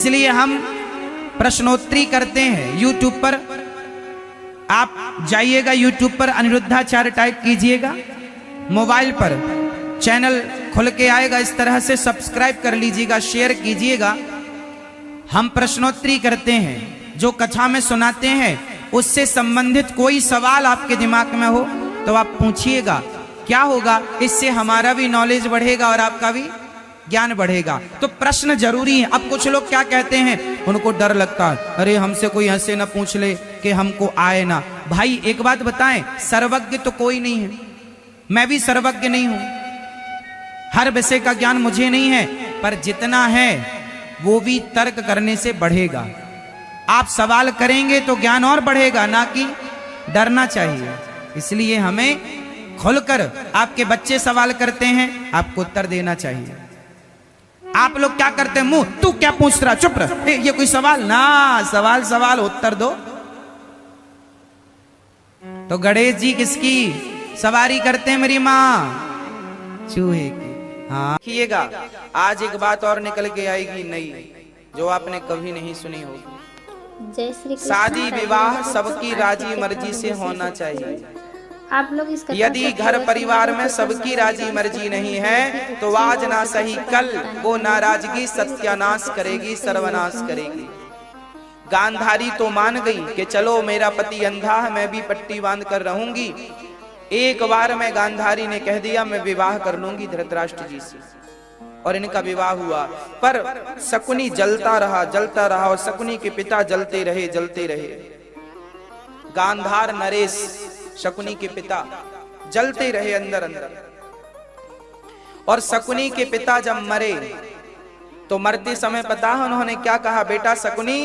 इसलिए हम प्रश्नोत्तरी करते हैं यूट्यूब पर। आप जाइएगा यूट्यूब पर, अनिरुद्धाचार्य टाइप कीजिएगा, मोबाइल पर चैनल खुल के आएगा, इस तरह से सब्सक्राइब कर लीजिएगा, शेयर कीजिएगा। हम प्रश्नोत्तरी करते हैं, जो कथा में सुनाते हैं उससे संबंधित कोई सवाल आपके दिमाग में हो तो आप पूछिएगा। क्या होगा, इससे हमारा भी नॉलेज बढ़ेगा और आपका भी ज्ञान बढ़ेगा। तो प्रश्न जरूरी है। अब कुछ लोग क्या कहते हैं, उनको डर लगता है, अरे हमसे कोई ऐसे ना पूछ ले कि हमको आए ना। भाई एक बात बताएं, सर्वज्ञ तो कोई नहीं है, मैं भी सर्वज्ञ नहीं हूं, हर विषय का ज्ञान मुझे नहीं है, पर जितना है वो भी तर्क करने से बढ़ेगा। आप सवाल करेंगे तो ज्ञान और बढ़ेगा, ना कि डरना चाहिए। इसलिए हमें खुलकर, आपके बच्चे सवाल करते हैं, आपको उत्तर देना चाहिए। आप लोग क्या करते हैं, मुंह तू क्या पूछ रहा, चुप रह, ये कोई सवाल ना, सवाल सवाल उत्तर दो। तो गणेश जी किसकी सवारी करते हैं, मेरी माँ चूहे की। हाँ देखिएगा, आज एक बात और निकल के आएगी नई, जो आपने कभी नहीं सुनी होगी। जय श्री कृष्ण। शादी विवाह सबकी राजी मर्जी से होना चाहिए। आप लोग इसका यदि घर परिवार में सबकी राजी मर्जी नहीं है तो आज ना सही कल वो नाराजगी सत्यानाश करेगी, सर्वनाश करेगी। गांधारी तो मान गई कि चलो मेरा पति अंधा है, मैं भी पट्टी बांध कर रहूंगी। एक बार में गांधारी ने कह दिया मैं विवाह कर लूंगी धृतराष्ट्र जी से, और इनका विवाह हुआ। पर शकुनी जलता रहा और शकुनी के पिता जलते रहे। गांधार नरेश शकुनी के पिता जलते रहे अंदर। और शकुनी के पिता जब मरे तो मरते समय पता है उन्होंने क्या कहा, बेटा शकुनी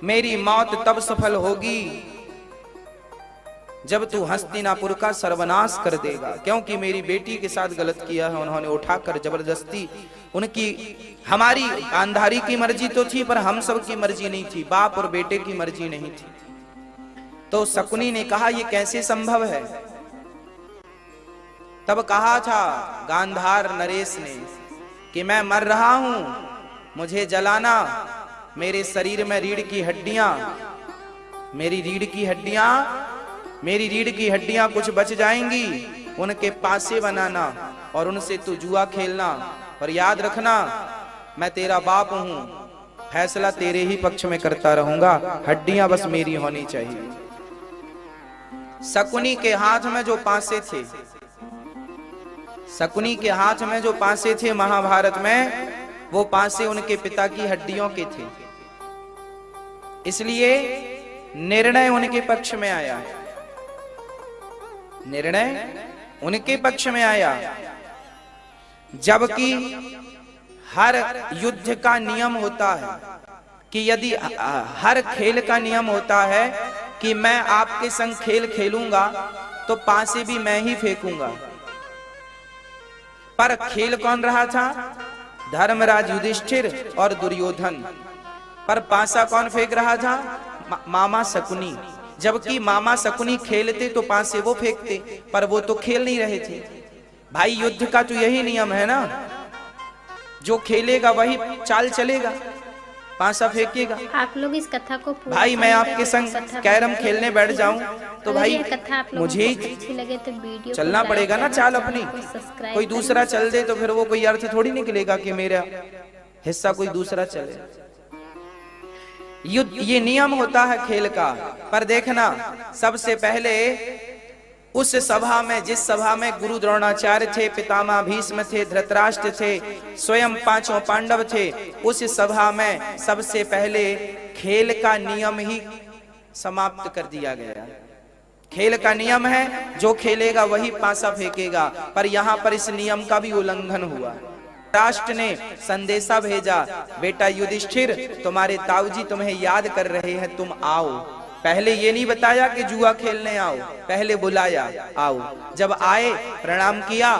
मेरी मौत तब सफल होगी जब तू हस्तिनापुर का सर्वनाश कर देगा, क्योंकि मेरी बेटी के साथ गलत किया है। उन्होंने उठाकर जबरदस्ती, उनकी हमारी गांधारी की मर्जी तो थी पर हम सब की मर्जी नहीं थी, बाप और बेटे की मर्जी नहीं थी। तो शकुनी ने कहा ये कैसे संभव है। तब कहा था गांधार नरेश ने कि मैं मर रहा हूं, मुझे जलाना, मेरे शरीर में रीढ़ की हड्डियां, मेरी रीढ़ की हड्डियां कुछ बच जाएंगी, उनके पासे बनाना और उनसे तू जुआ खेलना, और याद रखना मैं तेरा बाप हूं, फैसला तेरे ही पक्ष में करता रहूंगा, हड्डियां बस मेरी होनी चाहिए। शकुनी के हाथ में जो पासे थे, शकुनी के हाथ में जो पासे थे महाभारत में, वो पासे उनके पिता की हड्डियों के थे। इसलिए निर्णय उनके पक्ष में आया, निर्णय उनके पक्ष में आया। जबकि हर युद्ध का नियम होता है कि यदि हर खेल का नियम होता है कि मैं आपके संग खेल खेलूंगा तो पासे भी मैं ही फेंकूंगा। पर खेल कौन रहा था, धर्मराज युधिष्ठिर और दुर्योधन। पर पासा कौन फेंक रहा था, मामा शकुनी। जबकि मामा शकुनी खेलते तो पासे वो फेंकते, पर वो तो खेल नहीं रहे थे। भाई युद्ध का तो यही नियम है ना, जो खेलेगा वही चाल चलेगा, पासा फेंकेगा। आप लोग इस कथा को भाई मैं आपके संग कैरम खेलने बैठ जाऊं तो भाई मुझे अच्छी लगे तो वीडियो चलना पड़ेगा ना चाल अपनी। कोई दूसरा चल दे तो फिर वो कोई अर्थ थोड़ी निकलेगा कि मेरा हिस्सा कोई दूसरा चले। युद्ध ये नियम होता है खेल का। पर देखना, सबसे पहले उस सभा में, जिस सभा में गुरु द्रोणाचार्य थे, पितामह भीष्म थे, धृतराष्ट्र थे, स्वयं पांचों पांडव थे, उस सभा में सबसे पहले खेल का नियम ही समाप्त कर दिया गया। खेल का नियम है जो खेलेगा वही पासा फेंकेगा, पर यहां पर इस नियम का भी उल्लंघन हुआ। राष्ट्र ने संदेशा भेजा, बेटा युधिष्ठिर तुम्हारे ताऊजी तुम्हें याद कर रहे हैं, तुम आओ। पहले ये नहीं बताया कि जुआ खेलने आओ, पहले बुलाया आओ। जब आए प्रणाम किया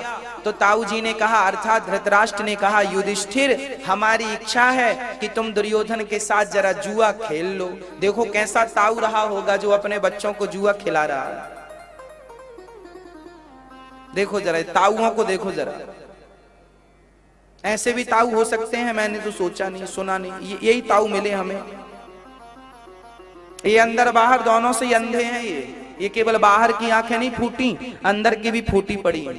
तो ताऊ जी ने कहा, अर्थात धृतराष्ट्र ने कहा, युधिष्ठिर हमारी इच्छा है कि तुम दुर्योधन के साथ जरा जुआ खेल लो। देखो कैसा ताऊ रहा होगा जो अपने बच्चों को जुआ खिला रहा है। देखो जरा ताऊओं को, देखो जरा ऐसे भी ताऊ हो सकते हैं, मैंने तो सोचा नहीं, सुना नहीं, यही ताऊ मिले हमें। ये अंदर बाहर दोनों से अंधे हैं। ये केवल बाहर की आंखें नहीं फूटी, अंदर की भी फूटी पड़ी है।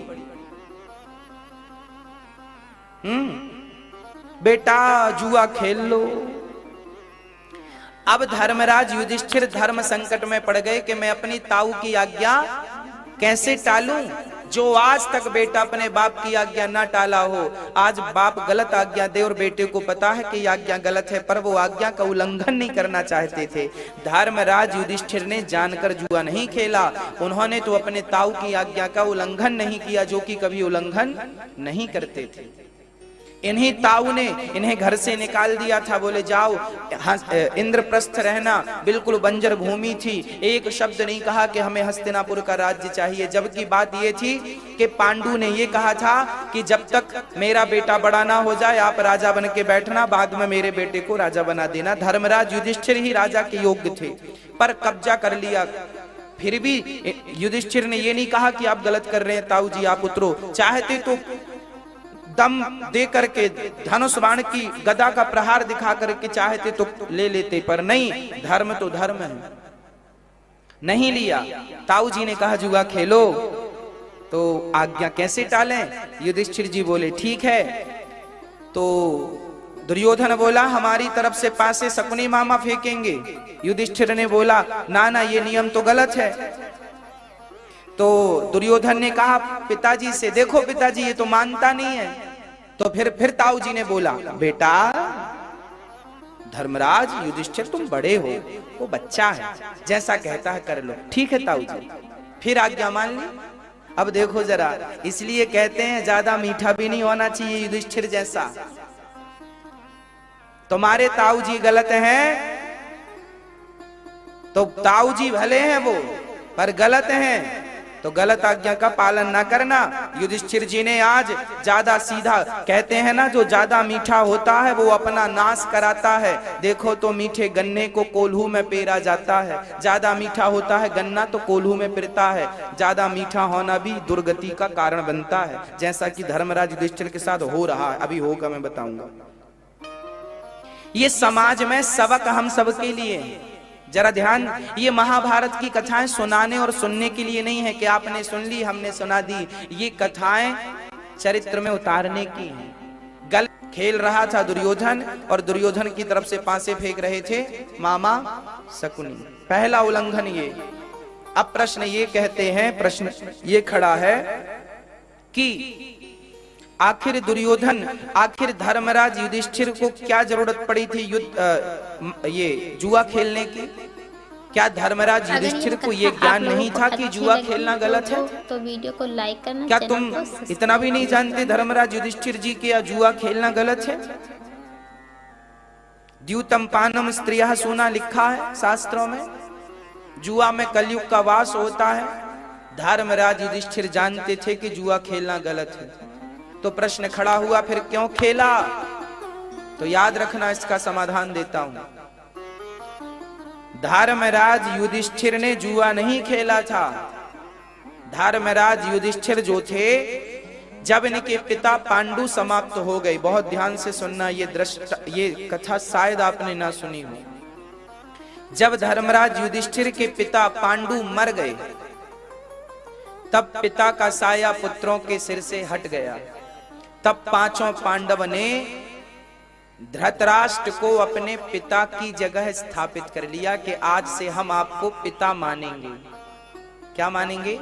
बेटा जुआ खेल लो। अब धर्मराज युधिष्ठिर धर्म संकट में पड़ गए कि मैं अपनी ताऊ की आज्ञा कैसे टालूं। जो आज तक बेटा अपने बाप की आज्ञा ना टाला हो, आज बाप गलत आज्ञा दे और बेटे को पता है कि ये आज्ञा गलत है, पर वो आज्ञा का उल्लंघन नहीं करना चाहते थे। धर्मराज युधिष्ठिर ने जानकर जुआ नहीं खेला, उन्होंने तो अपने ताऊ की आज्ञा का उल्लंघन नहीं किया, जो कि कभी उल्लंघन नहीं करते थे। इन्हीं ताऊ ने इन्हें घर से निकाल दिया था, बोले जाओ इंद्रप्रस्थ रहना, बिल्कुल बंजर भूमि थी, एक शब्द नहीं कहा कि हमें हस्तिनापुर का राज्य चाहिए। जबकि बात ये थी कि पांडु ने ये कहा था कि जब तक मेरा बेटा बड़ा ना हो जाए आप राजा बन के बैठना, बाद में मेरे बेटे को राजा बना देना। धर्मराज युधिष्ठिर ही राजा के योग्य थे, पर कब्जा कर लिया। फिर भी युधिष्ठिर ने ये नहीं कहा कि आप गलत कर रहे हैं ताऊ जी, आप उतरो। चाहते तो दम दे करके धनुष बाण की गदा का प्रहार दिखा करके चाहते तो ले लेते, पर नहीं, धर्म तो धर्म है, नहीं लिया। ताऊ जी ने कहा जुआ खेलो, तो आज्ञा कैसे टालें। युधिष्ठिर जी बोले ठीक है। तो दुर्योधन बोला हमारी तरफ से पासे शकुनी मामा फेंकेंगे। युधिष्ठिर ने बोला ना ना, ये नियम तो गलत है। तो दुर्योधन ने कहा पिताजी से, देखो पिताजी ये तो मानता नहीं है। तो फिर ताऊ जी ने बोला बेटा धर्मराज युधिष्ठिर तुम बड़े हो, वो बच्चा है, जैसा कहता है कर लो। ठीक है ताऊ जी, फिर आज्ञा मान ली। अब देखो जरा, इसलिए कहते हैं ज्यादा मीठा भी नहीं होना चाहिए युधिष्ठिर जैसा। तुम्हारे ताऊ जी गलत हैं तो ताऊ जी भले हैं वो, पर गलत हैं तो गलत आज्ञा का पालन ना करना। युधिष्ठिर जी ने आज ज्यादा सीधा, कहते हैं ना जो ज्यादा मीठा होता है वो अपना नाश कराता है। देखो तो मीठे गन्ने को कोल्हू में पेरा जाता है, ज्यादा मीठा होता है गन्ना तो कोल्हू में पिरता है। ज्यादा मीठा होना भी दुर्गति का कारण बनता है, जैसा कि धर्मराज युधिष्ठिर के साथ हो रहा है, अभी होगा मैं बताऊंगा। ये समाज में सबक हम सबके लिए है। जरा ध्यान, ये महाभारत की कथाएं सुनाने और सुनने के लिए नहीं है कि आपने सुन ली हमने सुना दी। ये कथाएं चरित्र में उतारने की हैं। गलत खेल रहा था दुर्योधन, और दुर्योधन की तरफ से पासे फेंक रहे थे मामा शकुनी। पहला उल्लंघन ये। अब प्रश्न ये कहते हैं, प्रश्न ये खड़ा है कि आखिर दुर्योधन, आखिर धर्मराज युधिष्ठिर को क्या जरूरत पड़ी थी ये जुआ खेलने की? क्या धर्मराज युधिष्ठिर को ये ज्ञान नहीं था कि जुआ खेलना गलत है? तो वीडियो को लाइक करना। क्या तुम इतना भी नहीं जानते धर्मराज युधिष्ठिर जी के या जुआ खेलना गलत है? द्यूतम पानम स्त्रियः सूना लिखा है शास्त्रों में, जुआ में कलयुग का वास होता है। धर्मराज युधिष्ठिर जानते थे कि जुआ खेलना गलत है, तो प्रश्न खड़ा हुआ फिर क्यों खेला? तो याद रखना, इसका समाधान देता हूं। धर्मराज युधिष्ठिर ने जुआ नहीं खेला था। धर्मराज युधिष्ठिर जो थे, जब इनके पिता पांडु समाप्त हो गए, बहुत ध्यान से सुनना, ये कथा शायद आपने ना सुनी हो। जब धर्मराज युधिष्ठिर के पिता पांडु मर गए, तब पिता का साया पुत्रों के सिर से हट गया। तब पांचों पांडव ने धृतराष्ट्र को अपने पिता की जगह स्थापित कर लिया कि आज से हम आपको पिता मानेंगे। क्या मानेंगे?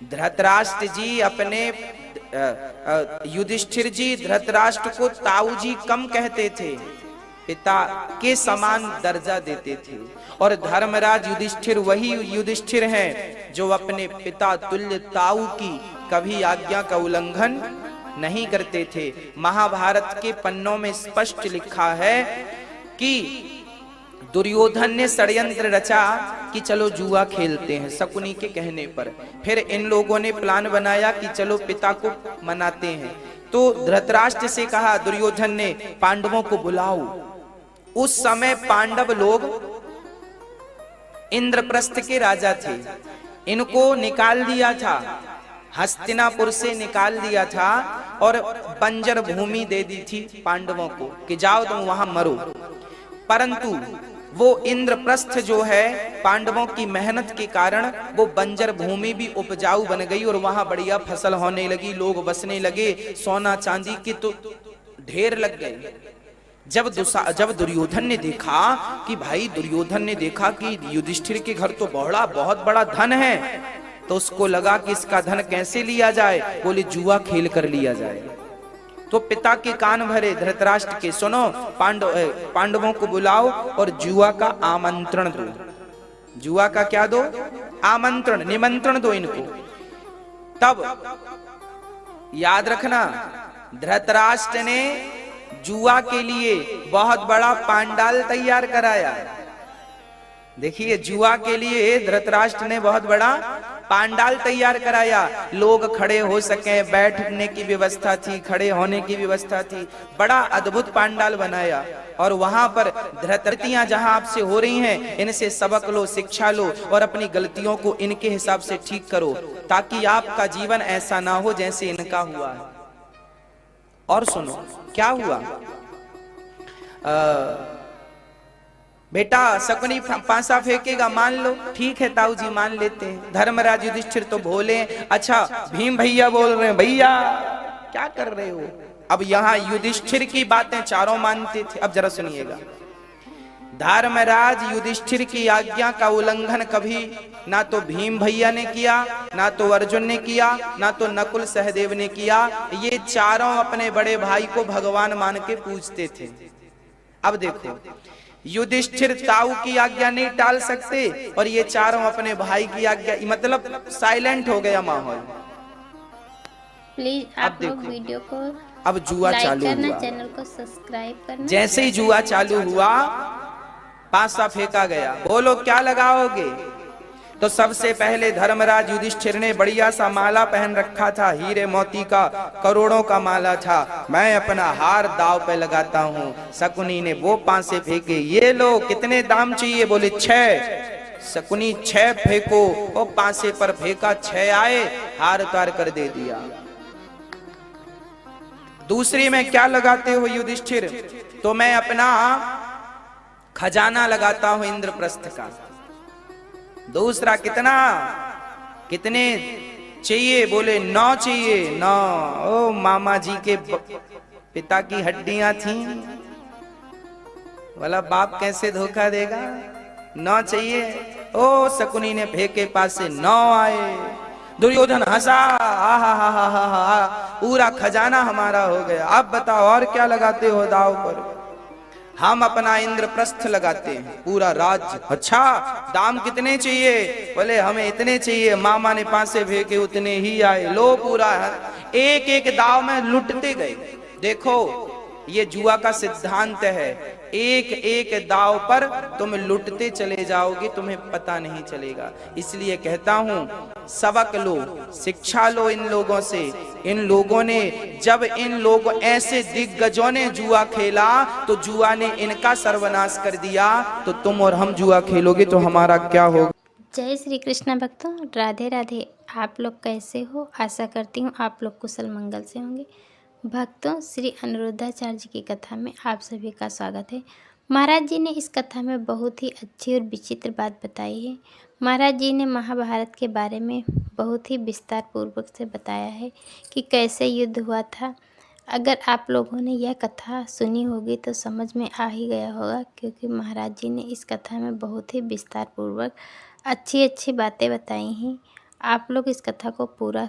धृतराष्ट्र जी अपने युधिष्ठिर जी धृतराष्ट्र को ताऊ जी कम कहते थे, पिता के समान दर्जा देते थे। और धर्मराज युधिष्ठिर वही युधिष्ठिर हैं जो अपने पिता तुल्य ताऊ की कभी आज्ञा का उल्लंघन नहीं करते थे। महाभारत के पन्नों में स्पष्ट लिखा है कि दुर्योधन ने षड्यंत्र रचा कि चलो जुआ खेलते हैं शकुनी के कहने पर। फिर इन लोगों ने प्लान बनाया कि चलो पिता को मनाते हैं। तो धृतराष्ट्र से कहा दुर्योधन ने, पांडवों को बुलाओ। उस समय पांडव लोग इंद्रप्रस्थ के राजा थे, इनको निकाल दिया था। हस्तिनापुर से निकाल दिया था और बंजर भूमि दे दी थी पांडवों को कि जाओ तुम वहां मरो। परंतु वो इंद्रप्रस्थ जो है पांडवों की मेहनत के कारण वो बंजर भूमि भी उपजाऊ बन गई और वहां बढ़िया फसल होने लगी, लोग बसने लगे, सोना चांदी की तो ढेर लग गए। जब दुर्योधन ने देखा कि भाई दुर्योधन ने देखा कि युधिष्ठिर के घर तो बहुत बड़ा धन है, तो उसको लगा कि इसका धन कैसे लिया जाए। बोले जुआ खेल कर लिया जाए। तो पिता के कान भरे धृतराष्ट्र के, सुनो पांडवों को बुलाओ और जुआ का आमंत्रण दो। जुआ का क्या दो? आमंत्रण, निमंत्रण दो इनको। तब याद रखना धृतराष्ट्र ने जुआ के लिए बहुत बड़ा पांडाल तैयार कराया। देखिए जुआ के लिए धृतराष्ट्र ने बहुत बड़ा पांडाल तैयार कराया। लोग खड़े हो सके, बैठने की व्यवस्था थी, खड़े होने की व्यवस्था थी, बड़ा अद्भुत पांडाल बनाया। और वहां पर धृतियां जहां आपसे हो रही हैं, इनसे सबक लो, शिक्षा लो और अपनी गलतियों को इनके हिसाब से ठीक करो, ताकि आपका जीवन ऐसा ना हो जैसे इनका हुआ है। और सुनो क्या हुआ। बेटा शकुनी पासा फेंकेगा, मान लो, ठीक है ताऊ जी मान लेते हैं। धर्मराज युधिष्ठिर तो भोले। अच्छा भीम भैया बोल रहे हैं, भैया क्या कर रहे हो। अब यहां युधिष्ठिर की बातें चारों मानते थे। अब जरा सुनिएगा, धर्मराज युधिष्ठिर की आज्ञा का उल्लंघन कभी ना तो भीम भैया ने किया, ना तो अर्जुन ने किया, ना तो नकुल सहदेव ने किया। ये चारों अपने बड़े भाई को भगवान मान के पूजते थे। अब देखो युधिष्ठिर ताऊ की आज्ञा नहीं टाल सकते और ये चारों अपने भाई की आज्ञा, मतलब साइलेंट हो गया माहौल। प्लीज आप लोग वीडियो को अब जुआ चालू हुआ, चैनल को सब्सक्राइब करना। जैसे ही जुआ चालू हुआ पासा फेंका गया। बोलो क्या लगाओगे। तो सबसे पहले धर्मराज युधिष्ठिर ने बढ़िया सा माला पहन रखा था, हीरे मोती का करोड़ों का माला था। मैं अपना हार दाव पे लगाता हूँ। शकुनी ने वो पासे फेंके, ये लो कितने दाम चाहिए। बोले 6। शकुनी 6 फेंको, वो पासे पर फेंका, 6 आए, हार उतार कर दे दिया। दूसरी में क्या लगाते हो युधिष्ठिर। तो मैं अपना खजाना लगाता हूं इंद्रप्रस्थ का। दूसरा कितना, कितने चाहिए। बोले 9 चाहिए। 9। ओ मामा जी के पिता की हड्डियां थी, वाला बाप कैसे धोखा देगा। 9 चाहिए। ओ शकुनी ने फेंके पास से 9 आए। दुर्योधन हंसा, पूरा खजाना हमारा हो गया। अब बताओ और क्या लगाते हो दाव पर। हम अपना इंद्रप्रस्थ लगाते हैं, पूरा राज्य। अच्छा दाम कितने चाहिए। बोले हमें इतने चाहिए। मामा ने पासे फेंके, उतने ही आए। लो पूरा एक एक दाव में लुटते गए। देखो ये जुआ का सिद्धांत है, एक एक दाव पर तुम लुटते चले जाओगे, तुम्हें पता नहीं चलेगा। इसलिए कहता हूं सबक लो, शिक्षा लो इन लोगों से। इन लोगों ने जब इन लोगों ऐसे दिग्गजों ने जुआ खेला तो जुआ ने इनका सर्वनाश कर दिया। तो तुम और हम जुआ खेलोगे तो हमारा क्या होगा। जय श्री कृष्ण भक्तों, राधे राधे। आप लोग कैसे हो। आशा करती हूँ आप लोग कुशल मंगल से होंगे। भक्तों श्री अनिरुद्धाचार्य जी की कथा में आप सभी का स्वागत है। महाराज जी ने इस कथा में बहुत ही अच्छी और विचित्र बात बताई है। महाराज जी ने महाभारत के बारे में बहुत ही विस्तार पूर्वक से बताया है कि कैसे युद्ध हुआ था। अगर आप लोगों ने यह कथा सुनी होगी तो समझ में आ ही गया होगा, क्योंकि महाराज जी ने इस कथा में बहुत ही विस्तार पूर्वक अच्छी अच्छी बातें बताई हैं। आप लोग इस कथा को पूरा